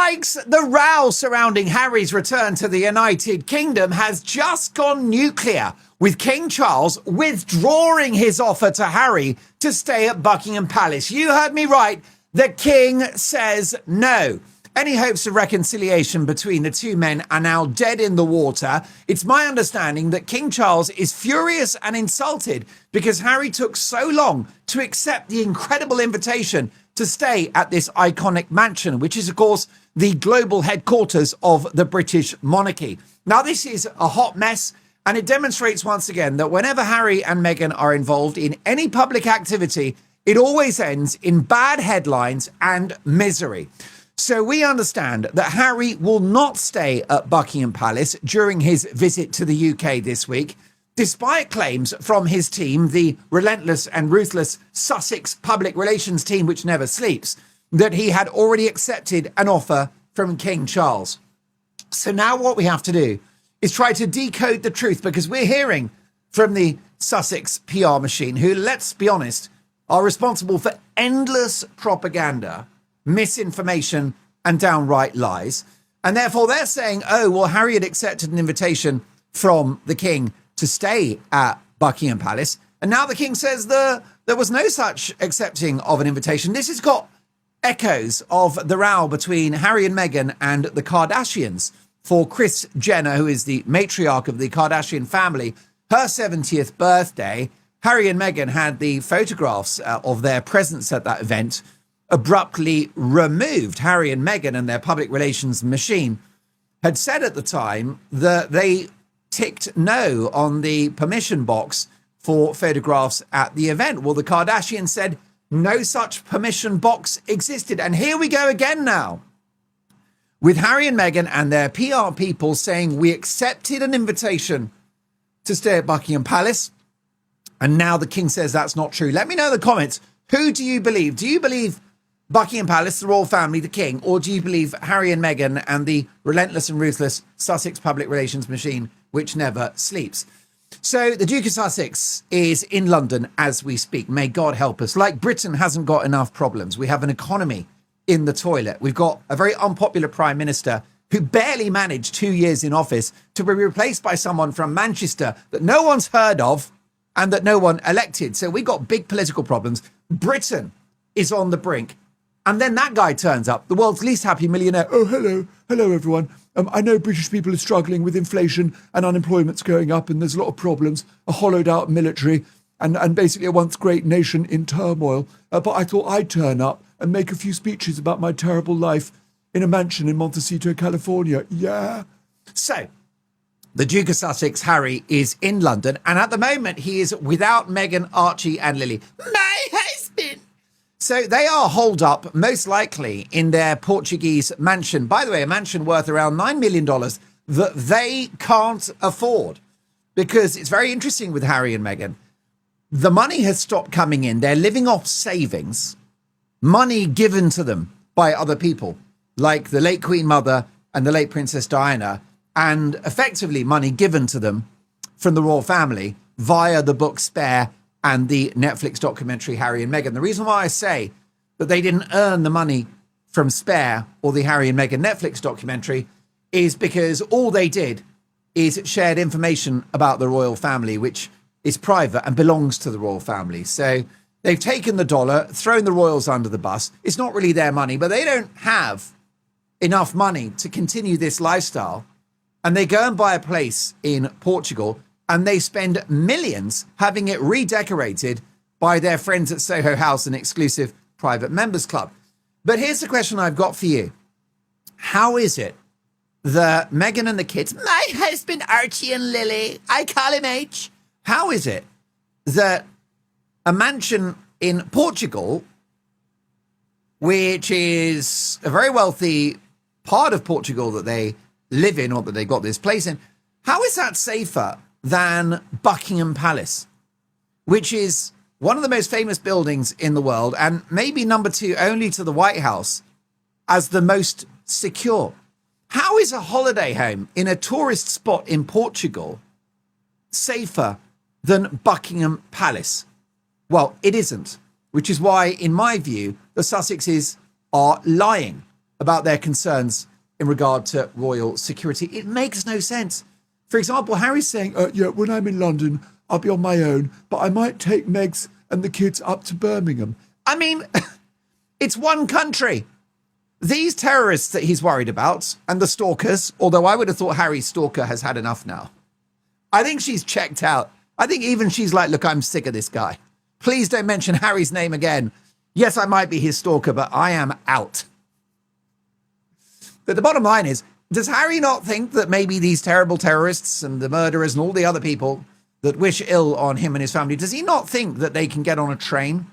Yikes! The row surrounding Harry's return to the United Kingdom has just gone nuclear, with King Charles withdrawing his offer to Harry to stay at Buckingham Palace. You heard me right. The King says no. Any hopes of reconciliation between the two men are now dead in the water. It's my understanding that King Charles is furious and insulted because Harry took so long to accept the incredible invitation to stay at this iconic mansion, which is, of course, the global headquarters of the British monarchy. Now, this is a hot mess, and it demonstrates once again that whenever Harry and Meghan are involved in any public activity, it always ends in bad headlines and misery. So we understand that Harry will not stay at Buckingham Palace during his visit to the UK this week, despite claims from his team, the relentless and ruthless Sussex public relations team, which never sleeps, that he had already accepted an offer from King Charles. So now what we have to do is try to decode the truth, because we're hearing from the Sussex PR machine, who, let's be honest, are responsible for endless propaganda, misinformation and downright lies. And therefore they're saying, oh, well, Harry had accepted an invitation from the King to stay at Buckingham Palace. And now the King says there was no such accepting of an invitation. This has got echoes of the row between Harry and Meghan and the Kardashians. For Kris Jenner, who is the matriarch of the Kardashian family, her 70th birthday, Harry and Meghan had the photographs of their presence at that event abruptly removed. Harry and Meghan and their public relations machine had said at the time that they ticked no on the permission box for photographs at the event. Well, the Kardashians said no such permission box existed. And here we go again now, with Harry and Meghan and their PR people saying we accepted an invitation to stay at Buckingham Palace. And now the King says that's not true. Let me know in the comments, who do you believe? Do you believe Buckingham Palace, the royal family, the King, or do you believe Harry and Meghan and the relentless and ruthless Sussex public relations machine, which never sleeps? So the Duke of Sussex is in London as we speak. May God help us. Like Britain hasn't got enough problems. We have an economy in the toilet. We've got a very unpopular prime minister who barely managed 2 years in office to be replaced by someone from Manchester that no one's heard of and that no one elected. So we've got big political problems. Britain is on the brink. And then that guy turns up, the world's least happy millionaire. Oh, hello. Hello, everyone. I know British people are struggling with inflation and unemployment's going up and there's a lot of problems, a hollowed out military and basically a once great nation in turmoil. But I thought I'd turn up and make a few speeches about my terrible life in a mansion in Montecito, California. Yeah. So the Duke of Sussex, Harry, is in London. And at the moment, he is without Meghan, Archie and Lily. My husband. So they are holed up, most likely, in their Portuguese mansion. By the way, a mansion worth around $9 million that they can't afford. Because it's very interesting with Harry and Meghan. The money has stopped coming in. They're living off savings, money given to them by other people, like the late Queen Mother and the late Princess Diana, and effectively money given to them from the royal family via the book Spare and the Netflix documentary Harry and Meghan. The reason why I say that they didn't earn the money from Spare or the Harry and Meghan Netflix documentary is because all they did is shared information about the royal family, which is private and belongs to the royal family. So they've taken the dollar, thrown the royals under the bus. It's not really their money, but they don't have enough money to continue this lifestyle. And they go and buy a place in Portugal and they spend millions having it redecorated by their friends at Soho House, an exclusive private members club. But here's the question I've got for you. How is it that Meghan and the kids, my husband Archie and Lily, I call him H, how is it that a mansion in Portugal, which is a very wealthy part of Portugal that they live in or that they got this place in, how is that safer than Buckingham Palace, which is one of the most famous buildings in the world and maybe number 2 only to the White House as the most secure? How is a holiday home in a tourist spot in Portugal safer than Buckingham Palace? Well, it isn't, which is why, in my view, the Sussexes are lying. about their concerns in regard to royal security. It makes no sense. For example, Harry's saying, yeah, when I'm in London, I'll be on my own, but I might take Meg's and the kids up to Birmingham. I mean, it's one country. These terrorists that he's worried about and the stalkers, although I would have thought Harry's stalker has had enough now. I think she's checked out. I think even she's like, look, I'm sick of this guy. Please don't mention Harry's name again. Yes, I might be his stalker, but I am out. But the bottom line is, does Harry not think that maybe these terrible terrorists and the murderers and all the other people that wish ill on him and his family, does he not think that they can get on a train?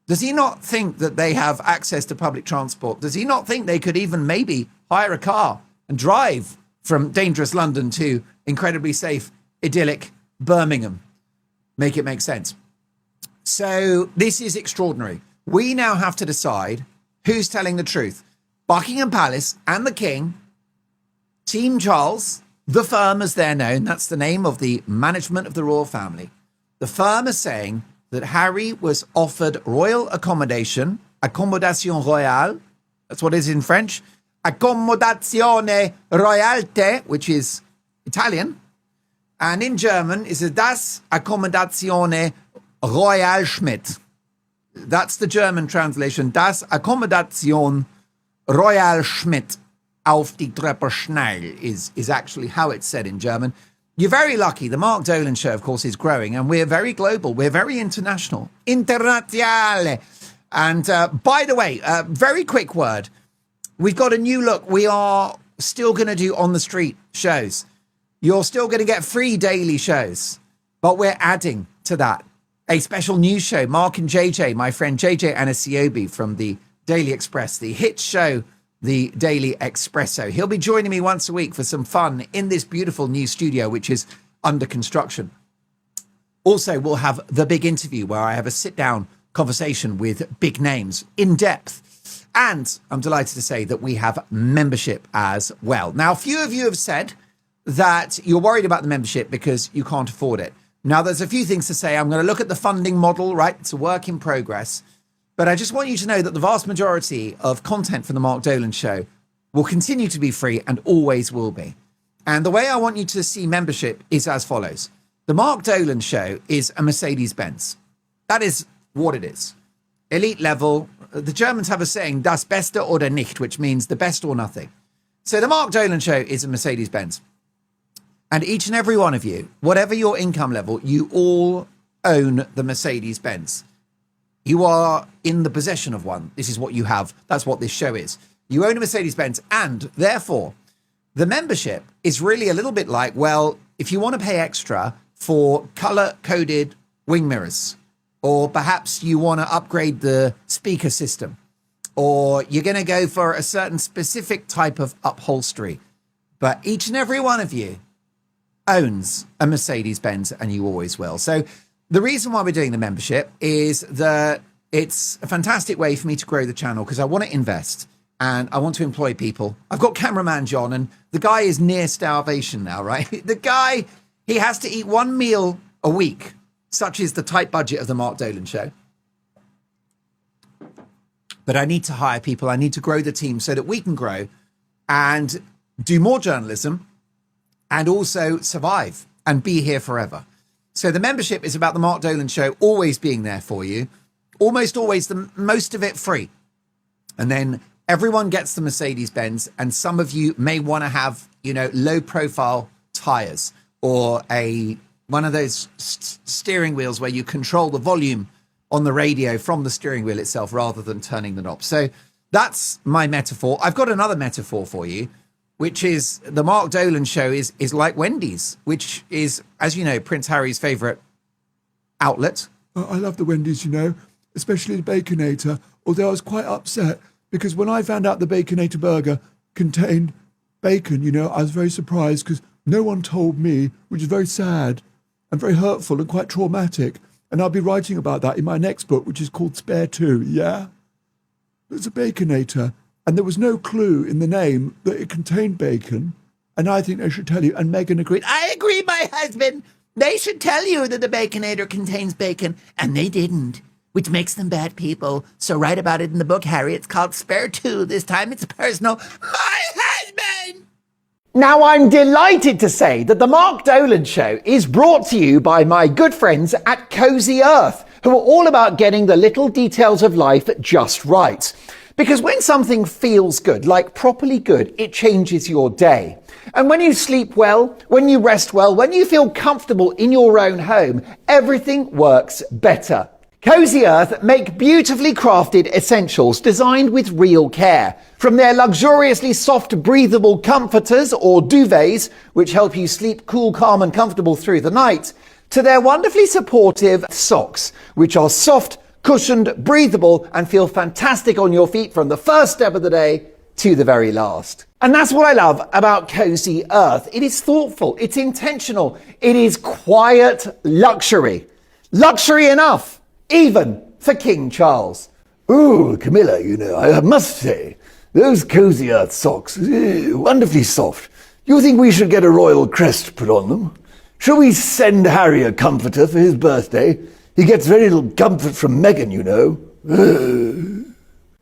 Does he not think that they have access to public transport? Does he not think they could even maybe hire a car and drive from dangerous London to incredibly safe, idyllic Birmingham? Make it make sense. So this is extraordinary. We now have to decide who's telling the truth. Buckingham Palace and the King, Team Charles, the firm as they're known, that's the name of the management of the royal family. The firm is saying that Harry was offered royal accommodation, accommodation royale, that's what it is in French, accommodazione royale, which is Italian, and in German is das Accommodazione Royal Schmidt. That's the German translation, das Akkommodation Royal Schmidt auf die Treppe schnell is actually how it's said in German. You're very lucky. The Mark Dolan Show, of course, is growing, and we're very global. We're very international. Internazionale. And by the way, very quick word. We've got a new look. We are still going to do on-the-street shows. You're still going to get free daily shows, but we're adding to that a special news show. Mark and JJ, my friend JJ Anasiobi from the Daily Express, the hit show, the Daily Espresso. He'll be joining me once a week for some fun in this beautiful new studio, which is under construction. Also, we'll have the big interview where I have a sit-down conversation with big names in depth. And I'm delighted to say that we have membership as well. Now, a few of you have said that you're worried about the membership because you can't afford it. Now, there's a few things to say. I'm going to look at the funding model, right? It's a work in progress. But I just want you to know that the vast majority of content from the Mark Dolan Show will continue to be free and always will be. And the way I want you to see membership is as follows. The Mark Dolan Show is a Mercedes-Benz. That is what it is. Elite level. The Germans have a saying, das Beste oder nicht, which means the best or nothing. So the Mark Dolan Show is a Mercedes-Benz. And each and every one of you, whatever your income level, you all own the Mercedes-Benz. You are in the possession of one. This is what you have. That's what this show is. You own a Mercedes-Benz, and therefore the membership is really a little bit like, well, if you want to pay extra for color-coded wing mirrors, or perhaps you want to upgrade the speaker system, or you're going to go for a certain specific type of upholstery, but each and every one of you owns a Mercedes-Benz, and you always will. So the reason why we're doing the membership is that it's a fantastic way for me to grow the channel because I want to invest and I want to employ people. I've got cameraman John, and the guy is near starvation now, right? The guy, he has to eat one meal a week. Such is the tight budget of the Mark Dolan Show. But I need to hire people. I need to grow the team so that we can grow and do more journalism and also survive and be here forever. So the membership is about the Mark Dolan Show always being there for you. Almost always, the most of it free. And then everyone gets the Mercedes-Benz, and some of you may want to have, low profile tires or one of those steering wheels where you control the volume on the radio from the steering wheel itself rather than turning the knob. So that's my metaphor. I've got another metaphor for you, which is the Mark Dolan Show is like Wendy's, which is, as you know, Prince Harry's favourite outlet. I love the Wendy's, especially the Baconator, although I was quite upset because when I found out the Baconator burger contained bacon, I was very surprised because no one told me, which is very sad and very hurtful and quite traumatic. And I'll be writing about that in my next book, which is called Spare Two, yeah? It's a Baconator. And there was no clue in the name that it contained bacon. And I think they should tell you. And Meghan agreed. I agree, my husband. They should tell you that the Baconator contains bacon. And they didn't. which makes them bad people. So write about it in the book, Harry. It's called Spare Two. This time it's personal. My husband! Now, I'm delighted to say that the Mark Dolan Show is brought to you by my good friends at Cozy Earth, who are all about getting the little details of life just right. Because when something feels good, like properly good, it changes your day. And when you sleep well, when you rest well, when you feel comfortable in your own home, everything works better. Cozy Earth make beautifully crafted essentials designed with real care. From their luxuriously soft, breathable comforters or duvets, which help you sleep cool, calm and comfortable through the night, to their wonderfully supportive socks, which are soft, cushioned, breathable and feel fantastic on your feet from the first step of the day to the very last. And that's what I love about Cozy Earth. It is thoughtful, it's intentional, it is quiet luxury. Luxury enough, even for King Charles. Ooh, Camilla, I must say, those Cozy Earth socks, wonderfully soft. You think we should get a royal crest put on them? Shall we send Harry a comforter for his birthday? He gets very little comfort from Meghan,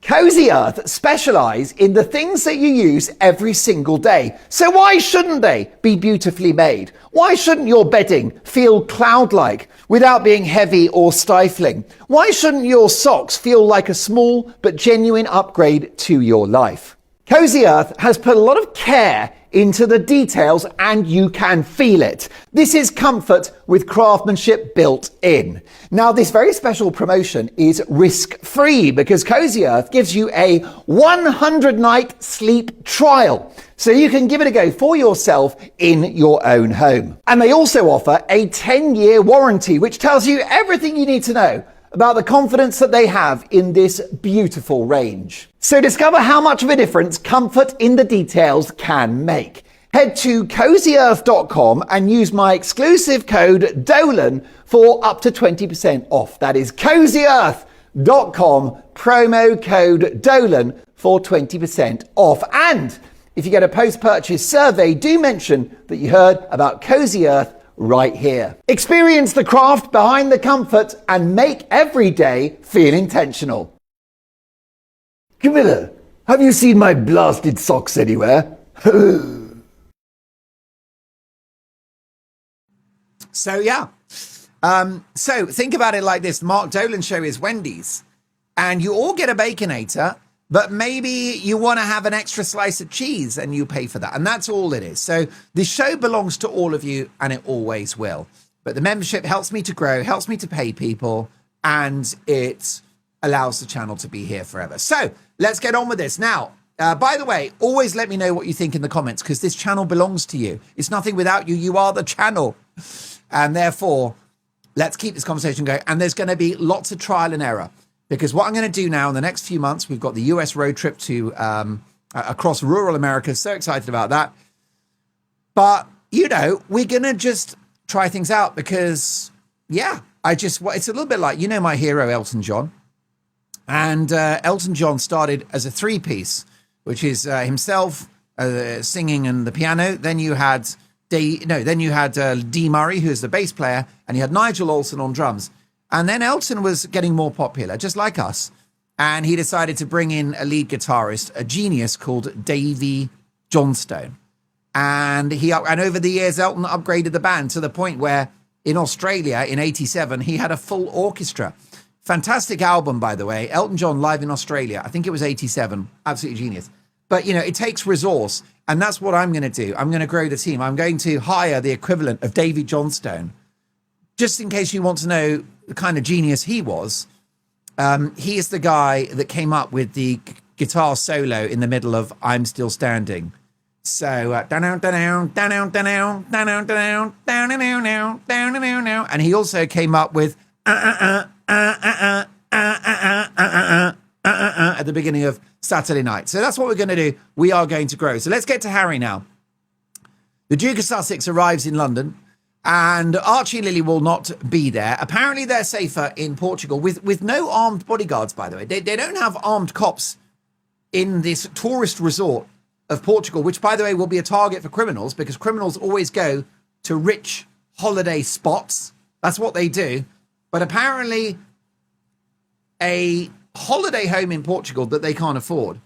Cozy Earth specialise in the things that you use every single day. So why shouldn't they be beautifully made? Why shouldn't your bedding feel cloud-like without being heavy or stifling? Why shouldn't your socks feel like a small but genuine upgrade to your life? Cozy Earth has put a lot of care into the details and you can feel it. This is comfort with craftsmanship built in. Now, this very special promotion is risk-free because Cozy Earth gives you a 100-night sleep trial. So you can give it a go for yourself in your own home. And they also offer a 10-year warranty, which tells you everything you need to know about the confidence that they have in this beautiful range. So discover how much of a difference comfort in the details can make. Head to cozyearth.com and use my exclusive code DOLAN for up to 20% off. That is cozyearth.com, promo code DOLAN for 20% off. And if you get a post-purchase survey, do mention that you heard about Cozy Earth right here. Experience the craft behind the comfort and make every day feel intentional. Camilla, have you seen my blasted socks anywhere? So yeah. So think about it like this. The Mark Dolan Show is Wendy's. And you all get a Baconator, but maybe you want to have an extra slice of cheese and you pay for that. And that's all it is. So the show belongs to all of you and it always will. But the membership helps me to grow, helps me to pay people, and it allows the channel to be here forever. So let's get on with this. Now, by the way, always let me know what you think in the comments because this channel belongs to you. It's nothing without you. You are the channel. And therefore, let's keep this conversation going. And there's going to be lots of trial and error. Because what I'm going to do now in the next few months, we've got the US road trip to across rural America. So excited about that. But, we're going to just try things out because, it's a little bit like, my hero, Elton John. And Elton John started as a three-piece, which is himself singing and the piano. Then you had Dee Murray, who's the bass player, and you had Nigel Olsson on drums. And then Elton was getting more popular, just like us. And he decided to bring in a lead guitarist, a genius called Davy Johnstone. And over the years, Elton upgraded the band to the point where in Australia in 87, he had a full orchestra. Fantastic album, by the way. Elton John live in Australia. I think it was 87. Absolutely genius. But, it takes resource. And that's what I'm going to do. I'm going to grow the team. I'm going to hire the equivalent of Davy Johnstone. Just in case you want to know the kind of genius he was, he is the guy that came up with the guitar solo in the middle of I'm Still Standing. So, and he also came up with at the beginning of Saturday Night. So that's what we're going to do. We are going to grow. So let's get to Harry now. The Duke of Sussex arrives in London. And Archie and Lily will not be there. Apparently, they're safer in Portugal with no armed bodyguards, by the way. They don't have armed cops in this tourist resort of Portugal, which, by the way, will be a target for criminals because criminals always go to rich holiday spots. That's what they do. But apparently, a holiday home in Portugal that they can't afford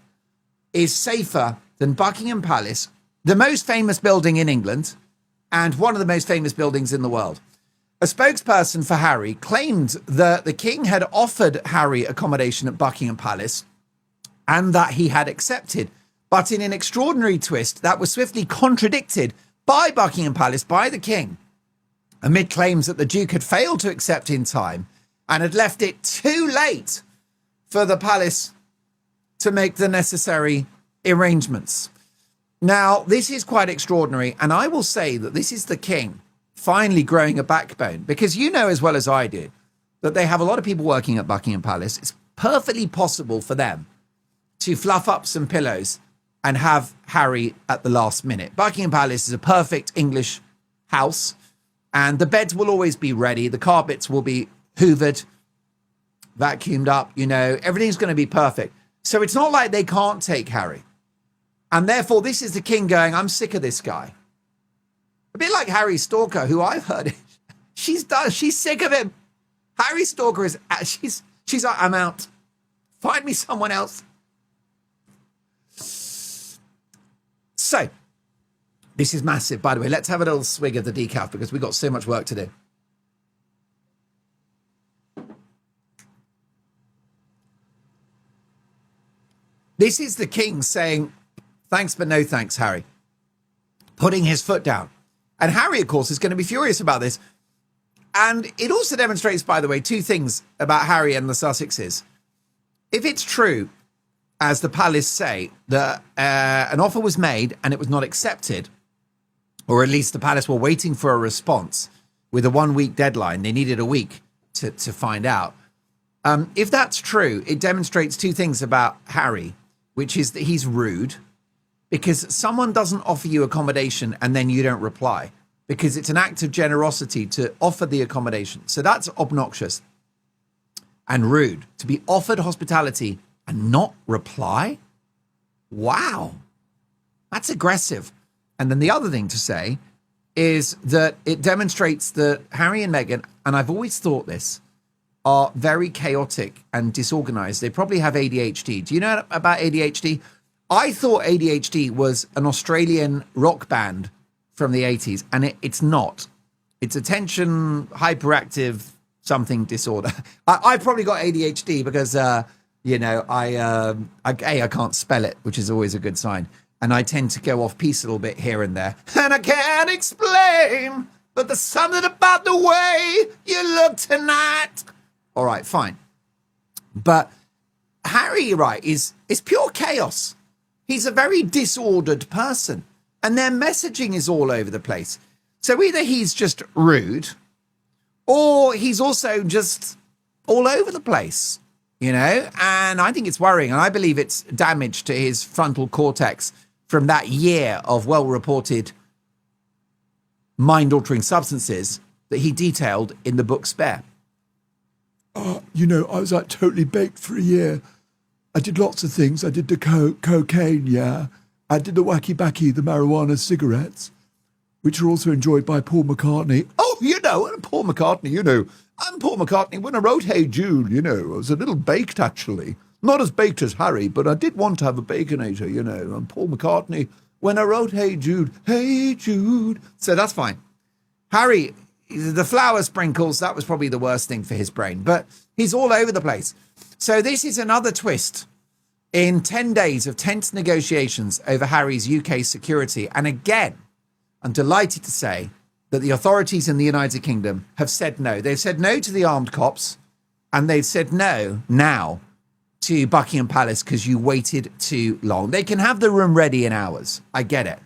is safer than Buckingham Palace, the most famous building in England and one of the most famous buildings in the world. A spokesperson for Harry claimed that the king had offered Harry accommodation at Buckingham Palace and that he had accepted. But in an extraordinary twist, that was swiftly contradicted by Buckingham Palace, by the king, amid claims that the Duke had failed to accept in time and had left it too late for the palace to make the necessary arrangements. Now, this is quite extraordinary, and I will say that this is the king finally growing a backbone, because you know as well as I do that they have a lot of people working at Buckingham Palace. It's perfectly possible for them to fluff up some pillows and have Harry at the last minute. Buckingham Palace is a perfect English house, and the beds will always be ready. The carpets will be hoovered, vacuumed up, everything's going to be perfect. So it's not like they can't take Harry. And therefore, this is the king going, I'm sick of this guy. A bit like Harry Stalker, who I've heard, she's sick of him. Harry Stalker is, she's like, I'm out. Find me someone else. So, this is massive, by the way. Let's have a little swig of the decaf because we've got so much work to do. This is the king saying, thanks, but no thanks, Harry. Putting his foot down. And Harry, of course, is going to be furious about this. And it also demonstrates, by the way, two things about Harry and the Sussexes. If it's true, as the palace say, that an offer was made and it was not accepted, or at least the palace were waiting for a response with a 1 week deadline, they needed a week to find out. If that's true, it demonstrates two things about Harry, which is that he's rude, because someone doesn't offer you accommodation and then you don't reply, because it's an act of generosity to offer the accommodation. So that's obnoxious and rude, to be offered hospitality and not reply. Wow, that's aggressive. And then the other thing to say is that it demonstrates that Harry and Meghan, and I've always thought this, are very chaotic and disorganized. They probably have ADHD. Do you know about ADHD? I thought ADHD was an Australian rock band from the 80s, and it's not. It's attention hyperactive something disorder. I probably got ADHD because, I can't spell it, which is always a good sign. And I tend to go off piece a little bit here and there. And I can't explain, but there's something about the way you look tonight. All right, fine. But Harry, right, is pure chaos. He's a very disordered person, and their messaging is all over the place. So either he's just rude, or he's also just all over the place, and I think it's worrying, and I believe it's damage to his frontal cortex from that year of well-reported mind-altering substances that he detailed in the book Spare. I was like totally baked for a year. I did lots of things. I did the cocaine, yeah. I did the wacky-backy, the marijuana cigarettes, which are also enjoyed by Paul McCartney. Oh, Paul McCartney, I'm Paul McCartney. When I wrote Hey Jude, I was a little baked, actually. Not as baked as Harry, but I did want to have a baconator, I'm Paul McCartney. When I wrote Hey Jude. So that's fine. Harry, the flower sprinkles, that was probably the worst thing for his brain, but he's all over the place. So this is another twist in 10 days of tense negotiations over Harry's UK security. And again, I'm delighted to say that the authorities in the United Kingdom have said no. They've said no to the armed cops, and they've said no now to Buckingham Palace because you waited too long. They can have the room ready in hours. I get it.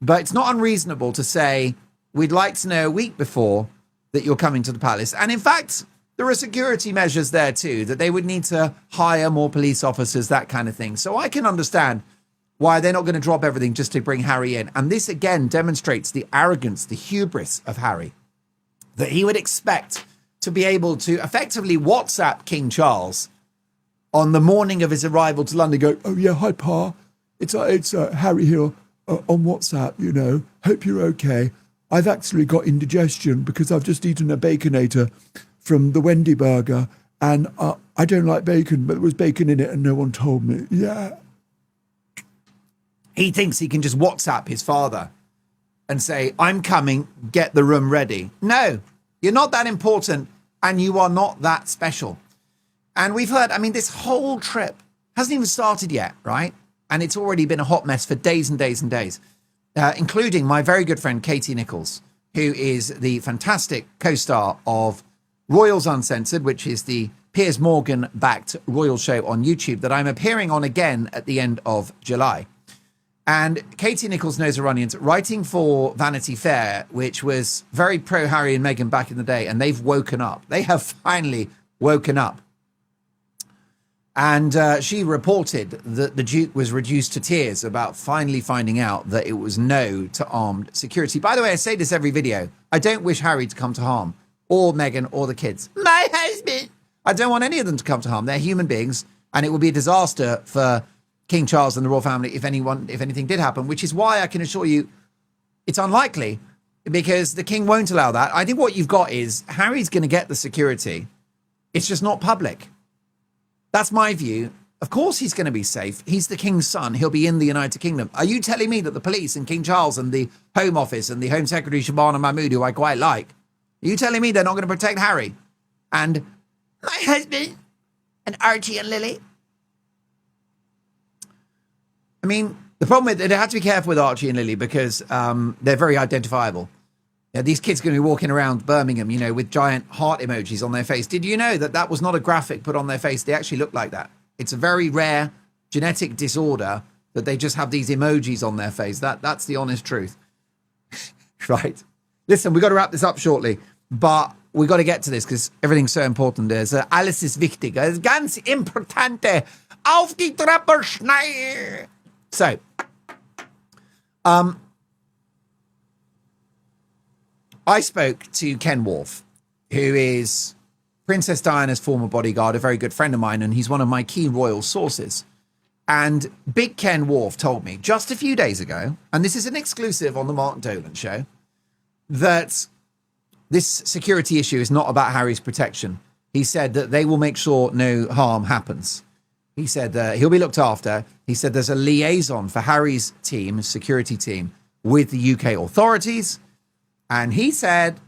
But it's not unreasonable to say, we'd like to know a week before that you're coming to the palace. And in fact, there are security measures there too, that they would need to hire more police officers, that kind of thing. So I can understand why they're not going to drop everything just to bring Harry in. And this again demonstrates the arrogance, the hubris of Harry, that he would expect to be able to effectively WhatsApp King Charles on the morning of his arrival to London, go, oh yeah, hi Pa, it's Harry here on WhatsApp, hope you're okay. I've actually got indigestion because I've just eaten a baconator from the Wendy burger, And I don't like bacon, but there was bacon in it and no one told me. Yeah. He thinks he can just WhatsApp his father and say, I'm coming, get the room ready. No, you're not that important and you are not that special. And we've heard, I mean, this whole trip hasn't even started yet, right? And it's already been a hot mess for days and days and days, including my very good friend, Katie Nichols, who is the fantastic co-star of Royals Uncensored, which is the Piers Morgan-backed royal show on YouTube that I'm appearing on again at the end of July. And Katie Nichols knows Iranians, writing for Vanity Fair, which was very pro-Harry and Meghan back in the day, and they've woken up. They have finally woken up. And she reported that the Duke was reduced to tears about finally finding out that it was no to armed security. By the way, I say this every video. I don't wish Harry to come to harm, or Meghan, or the kids. My husband! I don't want any of them to come to harm. They're human beings, and it would be a disaster for King Charles and the royal family if anything did happen, which is why I can assure you it's unlikely, because the king won't allow that. I think what you've got is Harry's going to get the security. It's just not public. That's my view. Of course he's going to be safe. He's the king's son. He'll be in the United Kingdom. Are you telling me that the police and King Charles and the Home Office and the Home Secretary Shabana Mahmood, who I quite like, are you telling me they're not going to protect Harry and my husband and Archie and Lily? I mean, the problem with it, they have to be careful with Archie and Lily because they're very identifiable. You know, these kids are going to be walking around Birmingham, you know, with giant heart emojis on their face. Did you know that that was not a graphic put on their face? They actually look like that. It's a very rare genetic disorder that they just have these emojis on their face. That's the honest truth. Right. Listen, we've got to wrap this up shortly, but we've got to get to this because everything's so important. There's alles ist wichtig. Es ist ganz importante. Auf die Treppe schnell. So, I spoke to Ken Worf, who is Princess Diana's former bodyguard, a very good friend of mine, and he's one of my key royal sources. And Big Ken Worf told me just a few days ago, and this is an exclusive on the Mark Dolan show, that this security issue is not about Harry's protection. He said that they will make sure no harm happens. He said he'll be looked after. He said there's a liaison for Harry's team, security team, with the UK authorities. And he said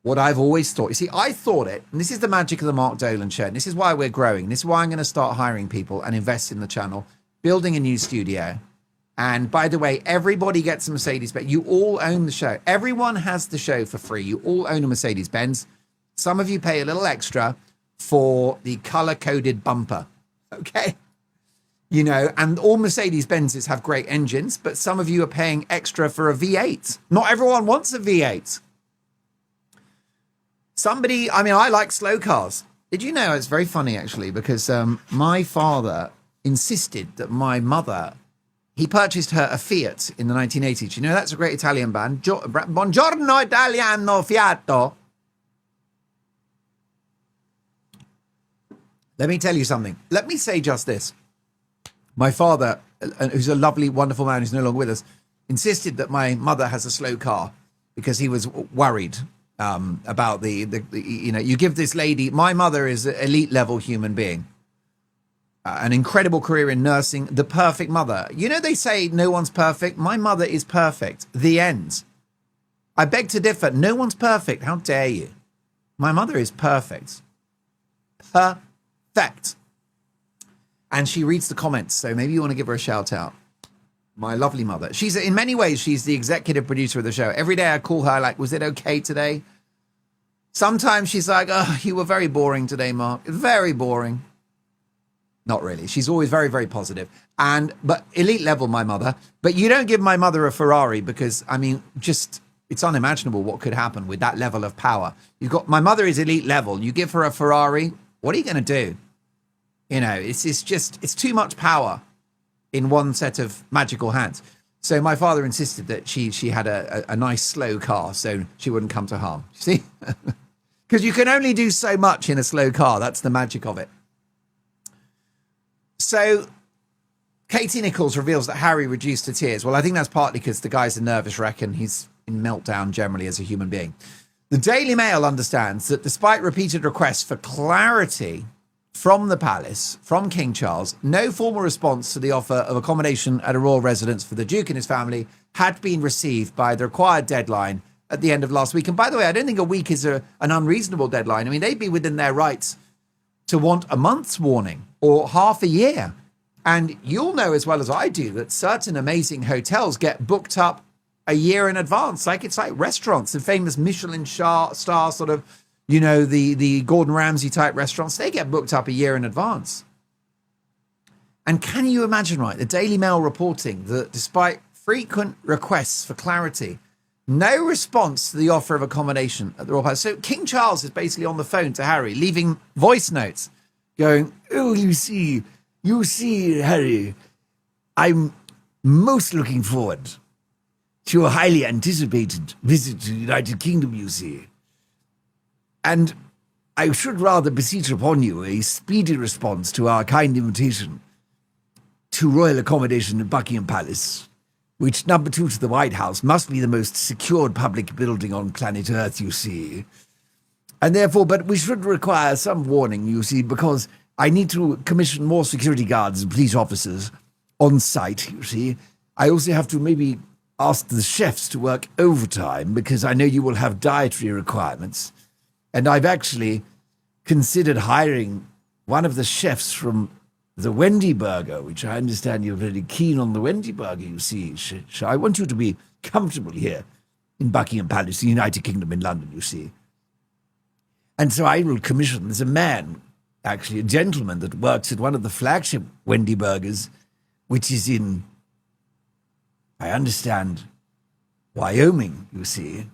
what I've always thought. You see, I thought it, and this is the magic of the Mark Dolan show. And this is why we're growing. This is why I'm going to start hiring people and invest in the channel, building a new studio. And by the way, everybody gets a Mercedes-Benz. You all own the show. Everyone has the show for free. You all own a Mercedes-Benz. Some of you pay a little extra for the color-coded bumper. Okay. You know, and all Mercedes-Benzes have great engines, but some of you are paying extra for a V8. Not everyone wants a V8. I like slow cars. Did you know, it's very funny actually, because my father insisted that my mother, he purchased her a Fiat in the 1980s. You know, that's a great Italian band. Buongiorno Italiano Fiato. Let me tell you something. Let me say just this. My father, who's a lovely, wonderful man who's no longer with us, insisted that my mother has a slow car because he was worried about the you know, you give this lady, my mother is an elite level human being, an incredible career in nursing, the perfect mother. You know, they say no one's perfect. My mother is perfect. The end. I beg to differ. No one's perfect. How dare you? My mother is perfect. Perfect. And she reads the comments, so maybe you want to give her a shout out. My lovely mother. She's, in many ways, she's the executive producer of the show. Every day I call her like, was it okay today? Sometimes she's like, oh, you were very boring today, Mark. Very boring. Not really. She's always very, very positive. But elite level, my mother. But you don't give my mother a Ferrari because, I mean, just, it's unimaginable what could happen with that level of power. My mother is elite level. You give her a Ferrari, what are you going to do? You know, it's too much power in one set of magical hands. So my father insisted that she had a nice slow car so she wouldn't come to harm. You see? Because you can only do so much in a slow car. That's the magic of it. So Katie Nichols reveals that Harry reduced to tears. Well, I think that's partly because the guy's a nervous wreck and he's in meltdown generally as a human being. The Daily Mail understands that despite repeated requests for clarity from the palace, from King Charles, no formal response to the offer of accommodation at a royal residence for the Duke and his family had been received by the required deadline at the end of last week. And by the way, I don't think a week is an unreasonable deadline. I mean, they'd be within their rights to want a month's warning or half a year. And you'll know as well as I do that certain amazing hotels get booked up a year in advance. It's like restaurants, the famous Michelin star sort of, the Gordon Ramsay type restaurants, they get booked up a year in advance. And can you imagine, right, the Daily Mail reporting that despite frequent requests for clarity, no response to the offer of accommodation at the Royal Palace. So King Charles is basically on the phone to Harry, leaving voice notes going, "Oh, you see, Harry, I'm most looking forward to your highly anticipated visit to the United Kingdom, you see. And I should rather beseech upon you a speedy response to our kind invitation to royal accommodation at Buckingham Palace, which, number 2 to the White House, must be the most secured public building on planet Earth, you see. And therefore, but we should require some warning, you see, because I need to commission more security guards and police officers on site, you see. I also have to maybe ask the chefs to work overtime because I know you will have dietary requirements. And I've actually considered hiring one of the chefs from the Wendy Burger, which I understand you're very keen on the Wendy Burger, you see. So I want you to be comfortable here in Buckingham Palace, the United Kingdom in London, you see. And so I will commission, there's a man, actually a gentleman that works at one of the flagship Wendy Burgers, which is in, I understand, Wyoming, you see,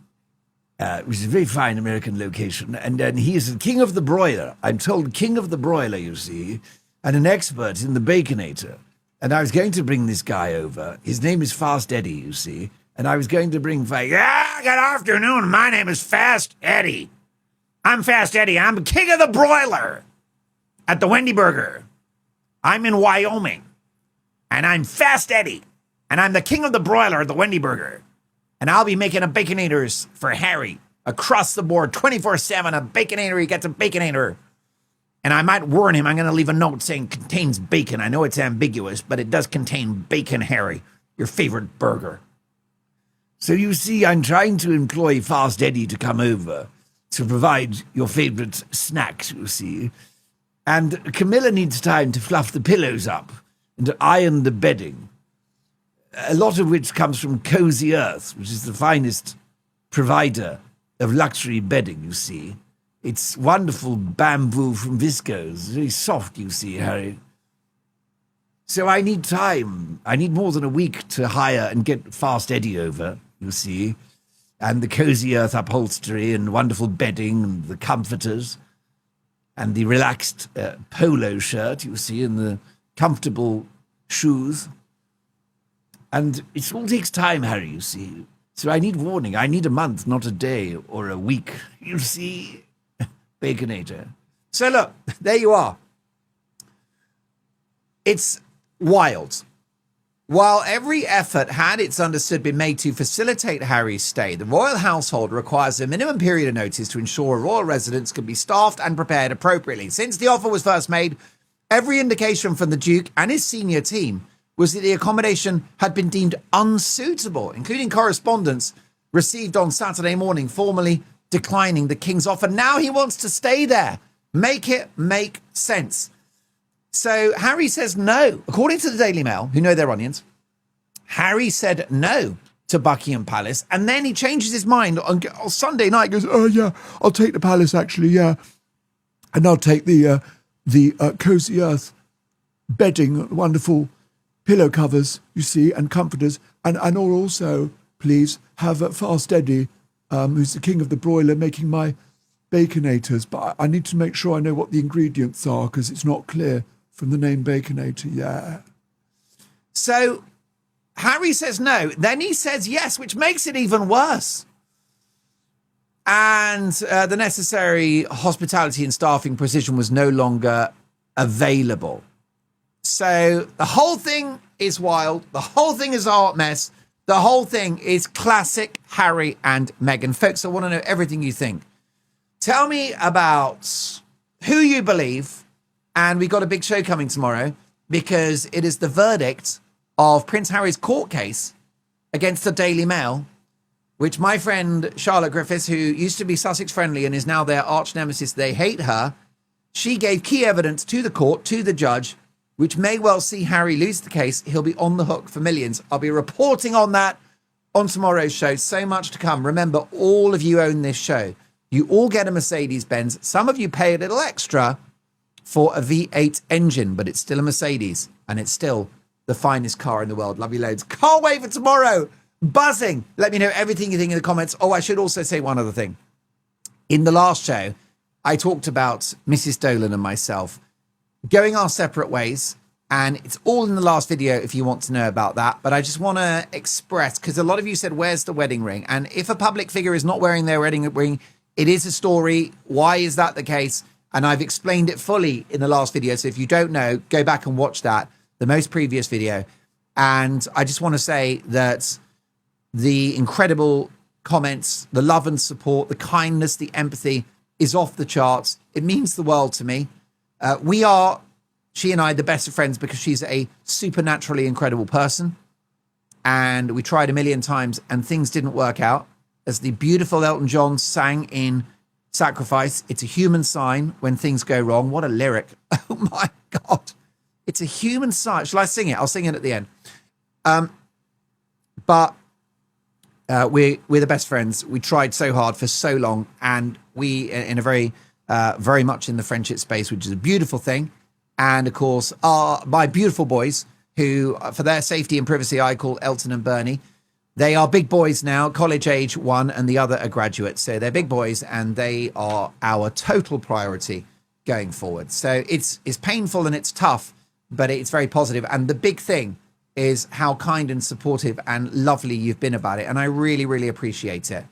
which is a very fine American location. And then he is the king of the broiler. I'm told king of the broiler, you see, and an expert in the Baconator. And I was going to bring this guy over. His name is Fast Eddie, you see. And I was going to bring, good afternoon. My name is Fast Eddie. I'm Fast Eddie. I'm king of the broiler at the Wendy Burger. I'm in Wyoming. And I'm Fast Eddie. And I'm the king of the broiler at the Wendy Burger. And I'll be making a Baconators for Harry across the board, 24/7. A Baconator, he gets a Baconator. And I might warn him, I'm going to leave a note saying contains bacon. I know it's ambiguous, but it does contain bacon, Harry, your favorite burger. So you see, I'm trying to employ Fast Eddie to come over to provide your favorite snacks, you see. And Camilla needs time to fluff the pillows up and to iron the bedding. A lot of which comes from Cozy Earth, which is the finest provider of luxury bedding, you see. It's wonderful bamboo from Visco's, very soft, you see, Harry. So I need time. I need more than a week to hire and get Fast Eddie over, you see. And the Cozy Earth upholstery and wonderful bedding and the comforters and the relaxed polo shirt, you see, and the comfortable shoes. And it all takes time, Harry, you see. So I need warning. I need a month, not a day or a week, you see. Baconator. So look, there you are. It's wild. While every effort had, it's understood, been made to facilitate Harry's stay, the royal household requires a minimum period of notice to ensure a royal residence can be staffed and prepared appropriately. Since the offer was first made, every indication from the Duke and his senior team was that the accommodation had been deemed unsuitable, including correspondence received on Saturday morning formally declining the king's offer. Now he wants to stay there. Make it make sense. So Harry says no. According to the Daily Mail, who know their onions, Harry said no to Buckingham Palace, and then he changes his mind on Sunday night. Goes, Oh yeah, I'll take the palace actually, yeah, and I'll take the Cozy Earth bedding, wonderful pillow covers, you see, and comforters, and I'll also please have Fast Eddie, who's the king of the broiler, making my Baconators. But I need to make sure I know what the ingredients are because it's not clear from the name Baconator. Yeah. So Harry says no. Then he says yes, which makes it even worse. And the necessary hospitality and staffing precision was no longer available. So the whole thing is wild. The whole thing is a hot mess. The whole thing is classic Harry and Meghan. Folks, I want to know everything you think. Tell me about who you believe. And we got a big show coming tomorrow because it is the verdict of Prince Harry's court case against the Daily Mail, which my friend Charlotte Griffiths, who used to be Sussex friendly and is now their arch nemesis, they hate her. She gave key evidence to the court, to the judge, which may well see Harry lose the case. He'll be on the hook for millions. I'll be reporting on that on tomorrow's show. So much to come. Remember, all of you own this show. You all get a Mercedes-Benz. Some of you pay a little extra for a V8 engine, but it's still a Mercedes and it's still the finest car in the world. Love you loads. Can't wait for tomorrow. Buzzing. Let me know everything you think in the comments. Oh, I should also say one other thing. In the last show, I talked about Mrs. Dolan and myself going our separate ways, and it's all in the last video if you want to know about that. But I just want to express, because a lot of you said, where's the wedding ring? And if a public figure is not wearing their wedding ring, it is a story. Why is that the case? And I've explained it fully in the last video. So if you don't know, go back and watch that, the most previous video. And I just want to say that the incredible comments, the love and support, the kindness, the empathy is off the charts. It means the world to me. We are, she and I, the best of friends because she's a supernaturally incredible person. And we tried a million times and things didn't work out. As the beautiful Elton John sang in Sacrifice, it's a human sign when things go wrong. What a lyric. Oh my God. It's a human sign. Shall I sing it? I'll sing it at the end. But we're the best friends. We tried so hard for so long, and we, in a very much in the friendship space, which is a beautiful thing. And of course, my beautiful boys, who for their safety and privacy, I call Elton and Bernie. They are big boys now, college age, one and the other are graduates. So they're big boys and they are our total priority going forward. So it's painful and it's tough, but it's very positive. And the big thing is how kind and supportive and lovely you've been about it. And I really, really appreciate it.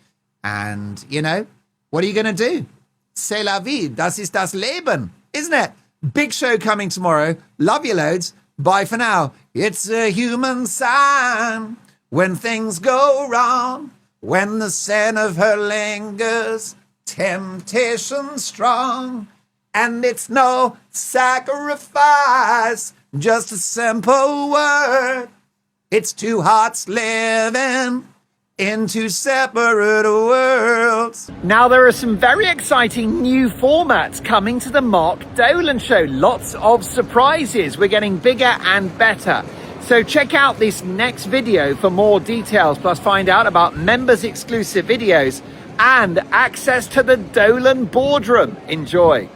And, you know, what are you going to do? C'est la vie. Das ist das Leben, isn't it? Big show coming tomorrow. Love you loads. Bye for now. It's a human sign when things go wrong, when the scent of her lingers, temptation strong, and it's no sacrifice, just a simple word. It's two hearts living in two separate worlds. Now there are some very exciting new formats coming to the Mark Dolan Show. Lots of surprises. We're getting bigger and better. So check out this next video for more details, plus find out about members exclusive videos and access to the Dolan boardroom. Enjoy.